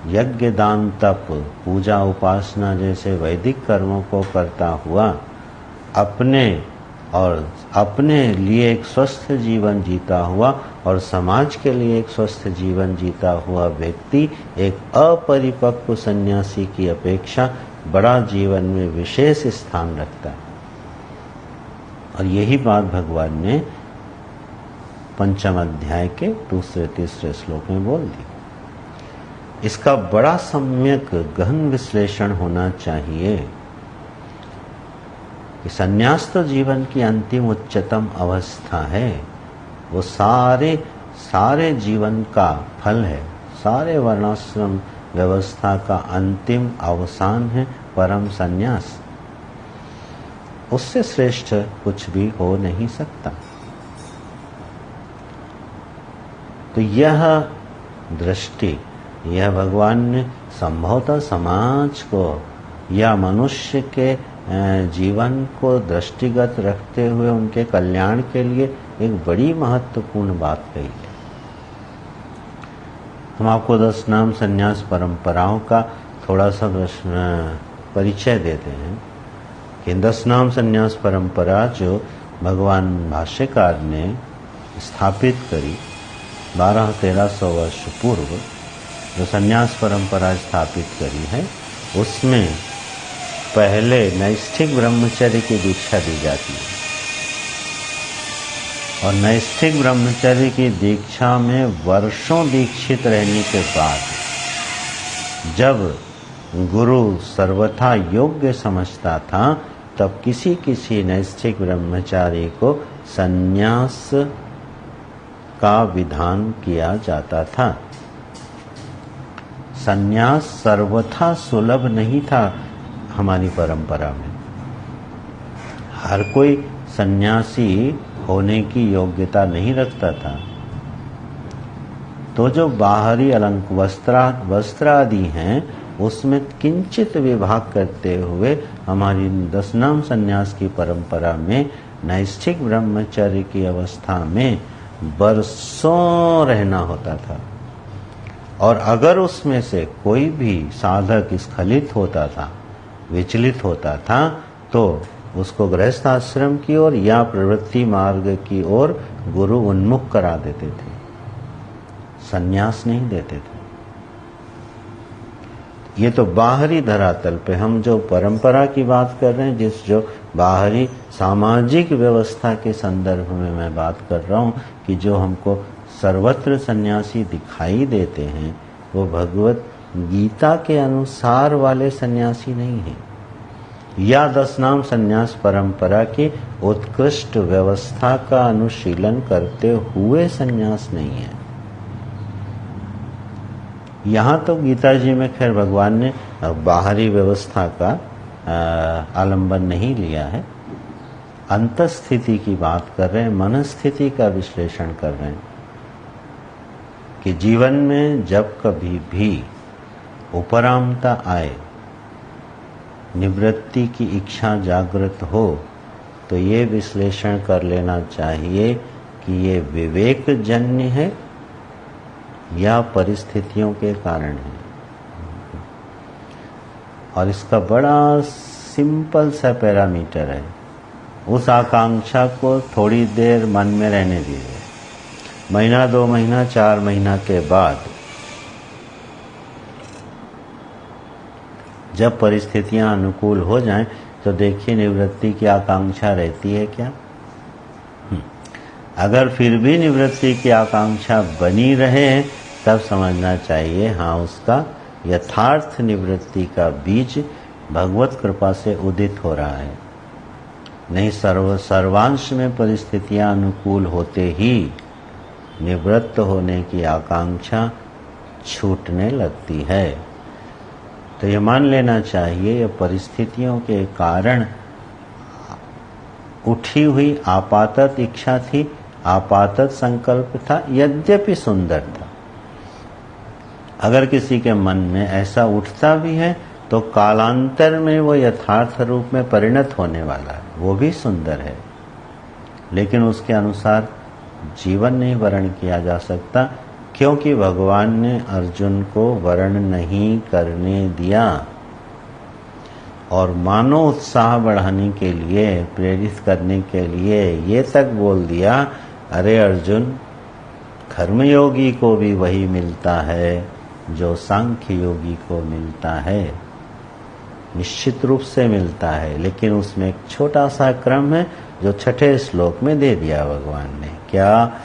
यज्ञ दान तप पूजा उपासना जैसे वैदिक कर्मों को करता हुआ, अपने लिए एक स्वस्थ जीवन जीता हुआ और समाज के लिए एक स्वस्थ जीवन जीता हुआ व्यक्ति एक अपरिपक्व सन्यासी की अपेक्षा बड़ा जीवन में विशेष स्थान रखता है। और यही बात भगवान ने 5वें अध्याय के 2-3 श्लोक में बोल दी। इसका बड़ा सम्यक गहन विश्लेषण होना चाहिए कि संन्यास तो जीवन की अंतिम उच्चतम अवस्था है, वो सारे जीवन का फल है, सारे वर्णाश्रम व्यवस्था का अंतिम अवसान है परम संन्यास। उससे श्रेष्ठ कुछ भी हो नहीं सकता। तो यह दृष्टि यह भगवान ने संभवतः समाज को या मनुष्य के जीवन को दृष्टिगत रखते हुए उनके कल्याण के लिए एक बड़ी महत्वपूर्ण बात कही है। हम आपको 10 नाम संन्यास परंपराओं का थोड़ा सा परिचय देते हैं कि 10 नाम संन्यास परंपरा जो भगवान भाष्यकार ने स्थापित करी 1200-1300 वर्ष पूर्व जो संन्यास परंपरा स्थापित करी है, उसमें पहले नैष्ठिक ब्रह्मचर्य की दीक्षा दी जाती है और नैष्ठिक ब्रह्मचर्य की दीक्षा में वर्षों दीक्षित रहने के बाद जब गुरु सर्वथा योग्य समझता था तब किसी नैष्ठिक ब्रह्मचारी को संन्यास का विधान किया जाता था। संन्यास सर्वथा सुलभ नहीं था हमारी परंपरा में। हर कोई सन्यासी होने की योग्यता नहीं रखता था। तो जो बाहरी वस्त्र आदि हैं उसमें किंचित विभाग करते हुए हमारी 10 नाम संन्यास की परंपरा में नैष्ठिक ब्रह्मचर्य की अवस्था में बरसों रहना होता था और अगर उसमें से कोई भी साधक स्खलित होता था, विचलित होता था, तो उसको गृहस्थ आश्रम की ओर या प्रवृत्ति मार्ग की ओर गुरु उन्मुख करा देते थे, संन्यास नहीं देते थे। ये तो बाहरी धरातल पे हम जो परंपरा की बात कर रहे हैं, जिस जो बाहरी सामाजिक व्यवस्था के संदर्भ में मैं बात कर रहा हूँ कि जो हमको सर्वत्र सन्यासी दिखाई देते हैं वो भगवत गीता के अनुसार वाले सन्यासी नहीं हैं या 10 नाम संन्यास परंपरा की उत्कृष्ट व्यवस्था का अनुशीलन करते हुए संन्यास नहीं है। यहाँ तो गीता जी में खैर भगवान ने बाहरी व्यवस्था का आलंबन नहीं लिया है, अंतस्थिति की बात कर रहे हैं, मनस्थिति का विश्लेषण कर रहे हैं कि जीवन में जब कभी भी उपरामता आए, निवृत्ति की इच्छा जागृत हो, तो ये विश्लेषण कर लेना चाहिए कि ये विवेक जन्य है या परिस्थितियों के कारण है। और इसका बड़ा सिंपल सा पैरामीटर है, उस आकांक्षा को थोड़ी देर मन में रहने दीजिए। महीना, 2 महीना, 4 महीना के बाद जब परिस्थितियां अनुकूल हो जाएं तो देखिए निवृत्ति की आकांक्षा रहती है क्या। अगर फिर भी निवृत्ति की आकांक्षा बनी रहे तब समझना चाहिए हाँ, उसका यथार्थ निवृत्ति का बीज भगवत कृपा से उदित हो रहा है। नहीं सर्वांश में परिस्थितियां अनुकूल होते ही निवृत्त होने की आकांक्षा छूटने लगती है। तो ये मान लेना चाहिए ये परिस्थितियों के कारण उठी हुई आपातत इच्छा थी, आपातत संकल्प था, यद्यपि सुंदर था। अगर किसी के मन में ऐसा उठता भी है तो कालांतर में वो यथार्थ रूप में परिणत होने वाला है, वो भी सुंदर है, लेकिन उसके अनुसार जीवन नहीं वर्ण किया जा सकता, क्योंकि भगवान ने अर्जुन को वर्ण नहीं करने दिया और मानो उत्साह बढ़ाने के लिए, प्रेरित करने के लिए ये तक बोल दिया, अरे अर्जुन, कर्मयोगी को भी वही मिलता है जो सांख्य योगी को मिलता है। निश्चित रूप से मिलता है, लेकिन उसमें एक छोटा सा क्रम है जो 6ठे श्लोक में दे दिया भगवान ने। क्या?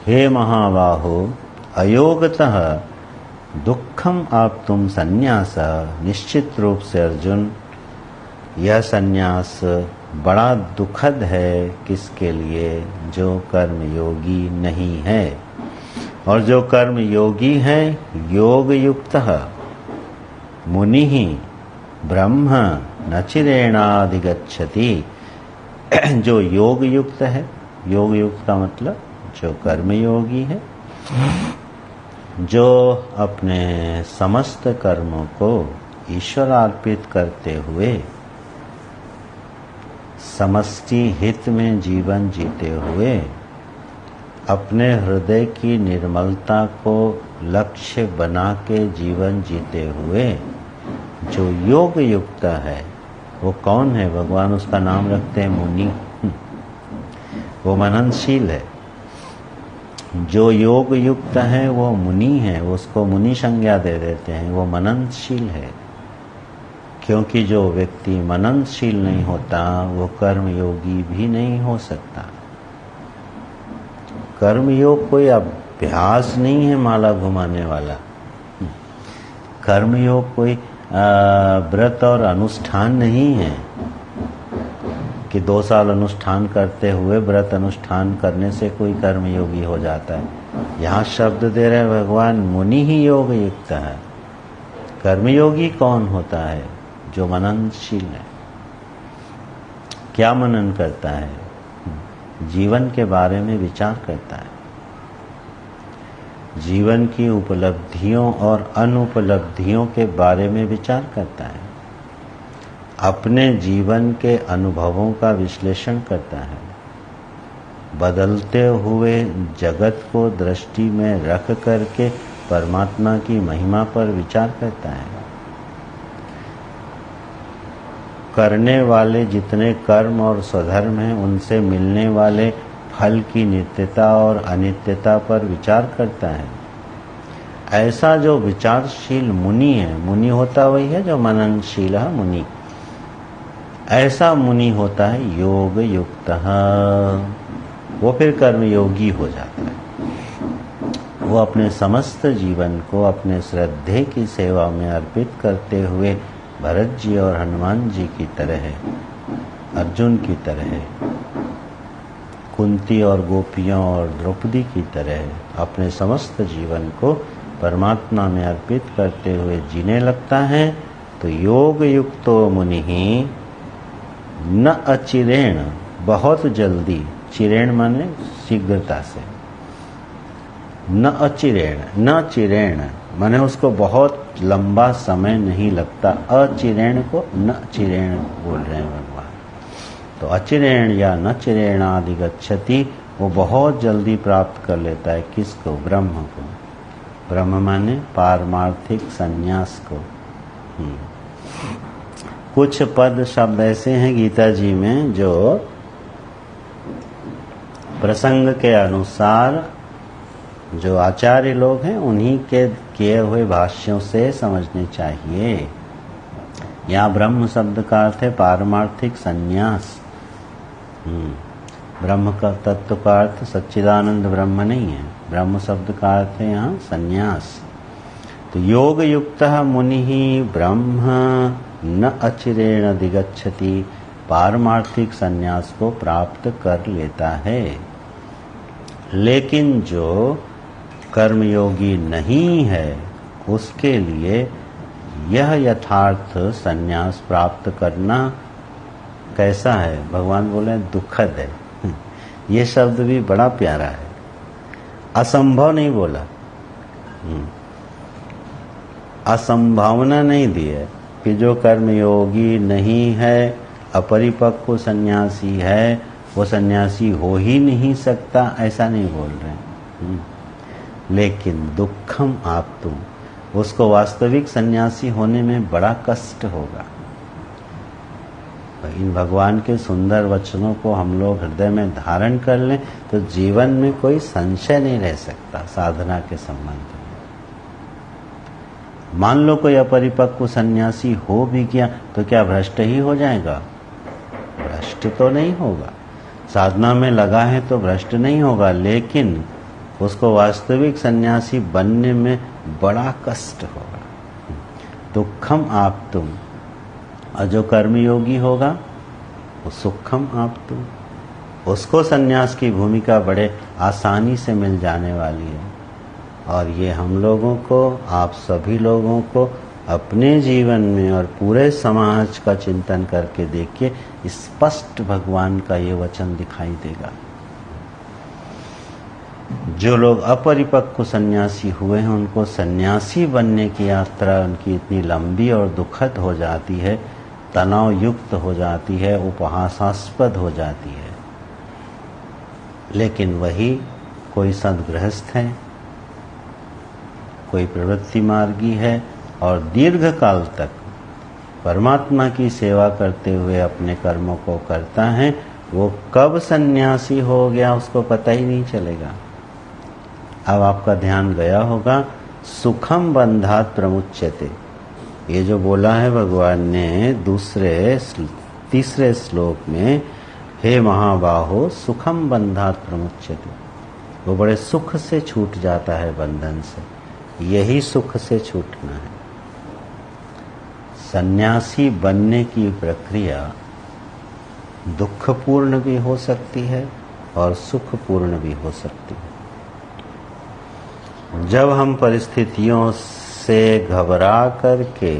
हे महाबाहो, अयोगतः दुखम आप्तुम संन्यास। निश्चित रूप से अर्जुन, यह संन्यास बड़ा दुखद है किसके लिए? जो कर्म योगी नहीं है। और जो कर्म योगी है, योग युक्त मुनि ही ब्रह्म न चिरेणाधिगच्छति। जो योग युक्त है, योग युक्त का मतलब जो कर्म योगी है, जो अपने समस्त कर्मों को ईश्वर अर्पित करते हुए समष्टि हित में जीवन जीते हुए अपने हृदय की निर्मलता को लक्ष्य बना के जीवन जीते हुए जो योग युक्त है, वो कौन है? भगवान उसका नाम रखते हैं मुनि। वो मननशील है। जो योग युक्त है वो मुनि है, उसको मुनि संज्ञा दे देते हैं। वो मननशील है, क्योंकि जो व्यक्ति मननशील नहीं होता वो कर्मयोगी भी नहीं हो सकता। कर्मयोग कोई अभ्यास नहीं है माला घुमाने वाला। कर्मयोग कोई व्रत और अनुष्ठान नहीं है कि 2 साल अनुष्ठान करते हुए व्रत अनुष्ठान करने से कोई कर्मयोगी हो जाता है। यहाँ शब्द दे रहे भगवान, मुनि ही योग युक्त है। कर्मयोगी कौन होता है? जो मननशील है। क्या मनन करता है? जीवन के बारे में विचार करता है। जीवन की उपलब्धियों और अनुपलब्धियों के बारे में विचार करता है। अपने जीवन के अनुभवों का विश्लेषण करता है। बदलते हुए जगत को दृष्टि में रख करके परमात्मा की महिमा पर विचार करता है। करने वाले जितने कर्म और स्वधर्म हैं उनसे मिलने वाले फल की नित्यता और अनित्यता पर विचार करता है। ऐसा जो विचारशील मुनि है, मुनि होता वही है जो मननशील है, मुनि। ऐसा मुनि होता है योग युक्त। वो फिर कर्मयोगी हो जाता है। वो अपने समस्त जीवन को अपने श्रद्धे की सेवा में अर्पित करते हुए भरत जी और हनुमान जी की तरह है, अर्जुन की तरह है, कुंती और गोपियों और द्रौपदी की तरह अपने समस्त जीवन को परमात्मा में अर्पित करते हुए जीने लगता है। तो योग युक्तो मुनि ही न अचिरेण, बहुत जल्दी, चिरेण माने शीघ्रता से, न अचिरेण, न चिरेण माने उसको बहुत लंबा समय नहीं लगता। अचिरेण को न चिरेण बोल रहे हैं भगवान। तो अचिरेण या न चिरेण आदि गच्छति, वो बहुत जल्दी प्राप्त कर लेता है। किसको? ब्रह्म को। ब्रह्म माने पारमार्थिक संन्यास को। कुछ पद शब्द ऐसे हैं गीता जी में जो प्रसंग के अनुसार जो आचार्य लोग हैं उन्हीं के किए हुए भाष्यों से समझने चाहिए। यहाँ ब्रह्म शब्द का अर्थ है पारमार्थिक संन्यास। ब्रह्म का तत्व का अर्थ सच्चिदानंद ब्रह्म नहीं है। ब्रह्म शब्द का अर्थ है यहाँ संन्यास। तो योग युक्त मुनि ही ब्रह्म न अचिरेण अधिगच्छति, पारमार्थिक संन्यास को प्राप्त कर लेता है। लेकिन जो कर्मयोगी नहीं है उसके लिए यह यथार्थ संन्यास प्राप्त करना कैसा है? भगवान बोले दुखद है। ये शब्द भी बड़ा प्यारा है। असंभव नहीं बोला, असंभावना नहीं दी है कि जो कर्मयोगी नहीं है, अपरिपक्व सन्यासी है, वो सन्यासी हो ही नहीं सकता, ऐसा नहीं बोल रहे। लेकिन दुखम आप तुम, उसको वास्तविक सन्यासी होने में बड़ा कष्ट होगा। इन भगवान के सुंदर वचनों को हम लोग हृदय में धारण कर लें तो जीवन में कोई संशय नहीं रह सकता साधना के संबंध में। मान लो कोई अपरिपक्व सन्यासी हो भी गया तो क्या भ्रष्ट ही हो जाएगा? भ्रष्ट तो नहीं होगा। साधना में लगा है तो भ्रष्ट नहीं होगा, लेकिन उसको वास्तविक सन्यासी बनने में बड़ा कष्ट होगा। दुखम आप तुम। और जो कर्मयोगी होगा वो सुखम आप तुम, उसको सन्यास की भूमिका बड़े आसानी से मिल जाने वाली है। और ये हम लोगों को, आप सभी लोगों को अपने जीवन में और पूरे समाज का चिंतन करके देखिए, स्पष्ट भगवान का ये वचन दिखाई देगा। जो लोग अपरिपक्व सन्यासी हुए हैं उनको सन्यासी बनने की यात्रा उनकी इतनी लंबी और दुखद हो जाती है, तनाव युक्त हो जाती है, उपहासास्पद हो जाती है। लेकिन वही कोई सद्गृहस्थ है, कोई प्रवृत्ति मार्गी है और दीर्घ काल तक परमात्मा की सेवा करते हुए अपने कर्मों को करता है, वो कब सन्यासी हो गया उसको पता ही नहीं चलेगा। अब आपका ध्यान गया होगा, सुखम बंधात प्रमुच्यते, ये जो बोला है भगवान ने तीसरे श्लोक में, हे महाबाहो सुखम बंधात प्रमुच्यते, वो बड़े सुख से छूट जाता है बंधन से। यही सुख से छूटना है। सन्यासी बनने की प्रक्रिया दुखपूर्ण भी हो सकती है और सुखपूर्ण भी हो सकती है। जब हम परिस्थितियों से घबरा करके,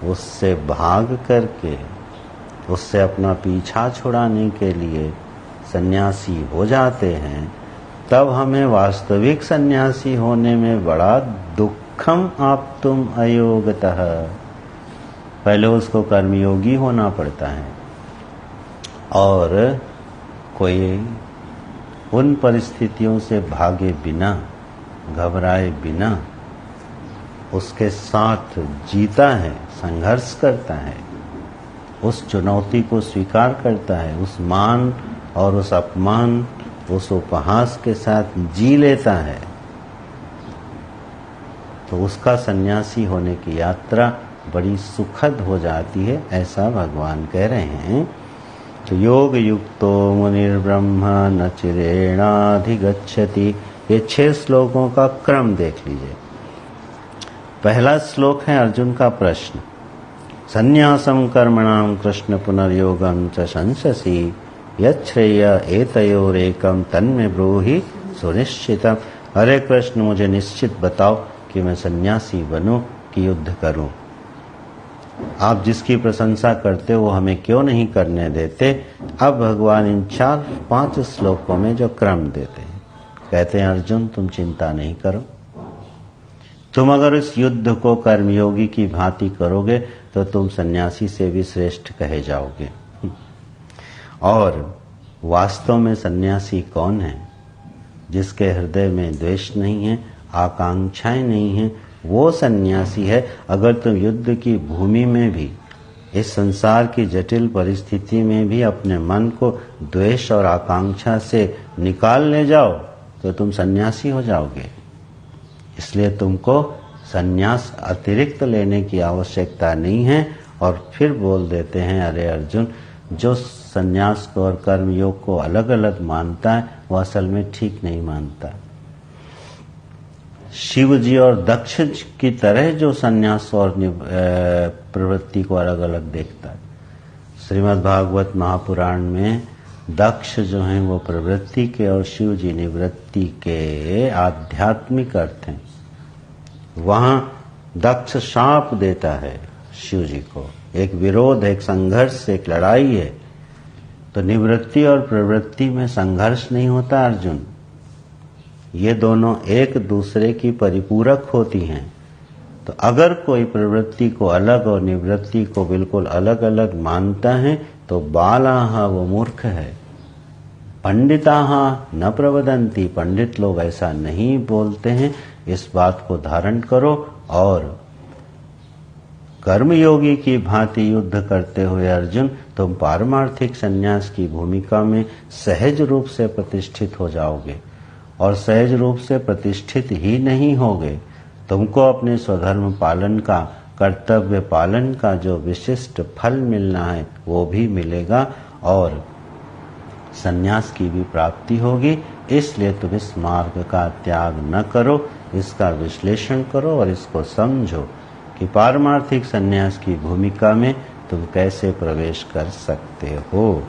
उससे भाग करके, उससे अपना पीछा छुड़ाने के लिए सन्यासी हो जाते हैं, तब हमें वास्तविक सन्यासी होने में बड़ा दुखम आप्तुम अयोगतः, पहले उसको कर्मयोगी होना पड़ता है और कोई उन परिस्थितियों से भागे बिना, घबराए बिना उसके साथ जीता है, संघर्ष करता है, उस चुनौती को स्वीकार करता है, उस मान और उस अपमान, उस उपहास के साथ जी लेता है, तो उसका सन्यासी होने की यात्रा बड़ी सुखद हो जाती है, ऐसा भगवान कह रहे हैं। तो योग युक्तो मुनिर्ब्रह्म न चिरेणाधिगच्छति, ये 6 श्लोकों का क्रम देख लीजिए। पहला श्लोक है अर्जुन का प्रश्न, संन्यासम कर्मणाम कृष्ण पुनर्योगम च शंससि यच्छ्रेय एतयोरेकम तन्मे ब्रूहि सुनिश्चितम। अरे कृष्ण, मुझे निश्चित बताओ कि मैं सन्यासी बनूं कि युद्ध करूं। आप जिसकी प्रशंसा करते हो वो हमें क्यों नहीं करने देते। अब भगवान इन 4-5 श्लोकों में जो क्रम देते हैं, कहते हैं अर्जुन तुम चिंता नहीं करो, तुम अगर इस युद्ध को कर्मयोगी की भांति करोगे तो तुम सन्यासी से भी श्रेष्ठ कहे जाओगे। और वास्तव में सन्यासी कौन है? जिसके हृदय में द्वेष नहीं है, आकांक्षाएं नहीं है, वो सन्यासी है। अगर तुम युद्ध की भूमि में भी, इस संसार की जटिल परिस्थिति में भी अपने मन को द्वेष और आकांक्षा से निकाल ले जाओ तो तुम सन्यासी हो जाओगे। इसलिए तुमको सन्यास अतिरिक्त लेने की आवश्यकता नहीं है। और फिर बोल देते हैं, अरे अर्जुन, जो सन्यास को और कर्मयोग को अलग अलग मानता है वो असल में ठीक नहीं मानता। शिव जी और दक्ष की तरह जो सन्यास और प्रवृत्ति को अलग अलग देखता है। श्रीमद् भागवत महापुराण में दक्ष जो हैं वो प्रवृत्ति के और शिव जी निवृत्ति के आध्यात्मिक अर्थ हैं। वहां दक्ष शाप देता है शिव जी को, एक विरोध, एक संघर्ष, एक लड़ाई है। तो निवृत्ति और प्रवृत्ति में संघर्ष नहीं होता अर्जुन, ये दोनों एक दूसरे की परिपूरक होती हैं। तो अगर कोई प्रवृत्ति को अलग और निवृत्ति को बिल्कुल अलग अलग मानता है तो बालाहा, वो मूर्ख है। पंडिताहा न प्रवदन्ति, पंडित लोग ऐसा नहीं बोलते हैं। इस बात को धारण करो और कर्मयोगी की भांति युद्ध करते हुए अर्जुन तुम पारमार्थिक संन्यास की भूमिका में सहज रूप से प्रतिष्ठित हो जाओगे। और सहज रूप से प्रतिष्ठित ही नहीं होगे, तुमको अपने स्वधर्म पालन का, कर्तव्य पालन का जो विशिष्ट फल मिलना है वो भी मिलेगा और संन्यास की भी प्राप्ति होगी। इसलिए तुम इस मार्ग का त्याग न करो, इसका विश्लेषण करो और इसको समझो कि पारमार्थिक संन्यास की भूमिका में तुम कैसे प्रवेश कर सकते हो।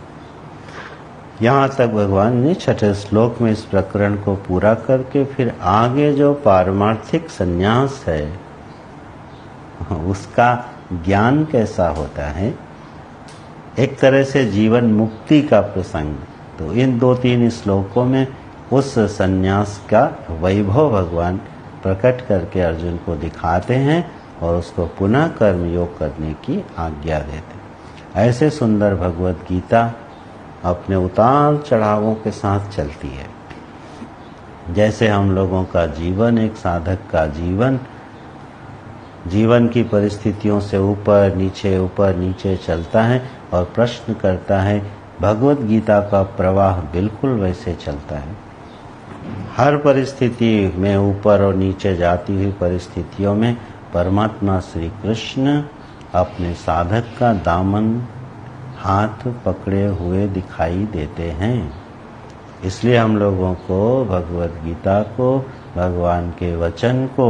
यहाँ तक भगवान ने 6ठे श्लोक में इस प्रकरण को पूरा करके फिर आगे जो पारमार्थिक संन्यास है उसका ज्ञान कैसा होता है, एक तरह से जीवन मुक्ति का प्रसंग, तो इन 2-3 श्लोकों में उस संन्यास का वैभव भगवान प्रकट करके अर्जुन को दिखाते हैं और उसको पुनः कर्म योग करने की आज्ञा देते हैं। ऐसे सुंदर भगवत गीता अपने उतार चढ़ावों के साथ चलती है। जैसे हम लोगों का जीवन, एक साधक का जीवन की परिस्थितियों से ऊपर नीचे चलता है और प्रश्न करता है, भगवत गीता का प्रवाह बिल्कुल वैसे चलता है। हर परिस्थिति में ऊपर और नीचे जाती हुई परिस्थितियों में परमात्मा श्री कृष्ण अपने साधक का दामन हाथ पकड़े हुए दिखाई देते हैं। इसलिए हम लोगों को भगवत गीता को, भगवान के वचन को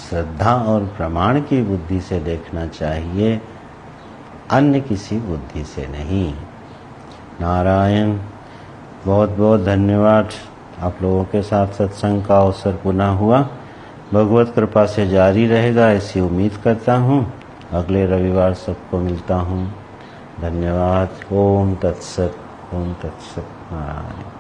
श्रद्धा और प्रमाण की बुद्धि से देखना चाहिए, अन्य किसी बुद्धि से नहीं। नारायण। बहुत बहुत धन्यवाद। आप लोगों के साथ सत्संग का अवसर पुनः हुआ। भगवत कृपा से जारी रहेगा ऐसी उम्मीद करता हूँ। अगले रविवार सबको मिलता हूँ। धन्यवाद। ओम तत्सत। ओम तत्सत। नारायण।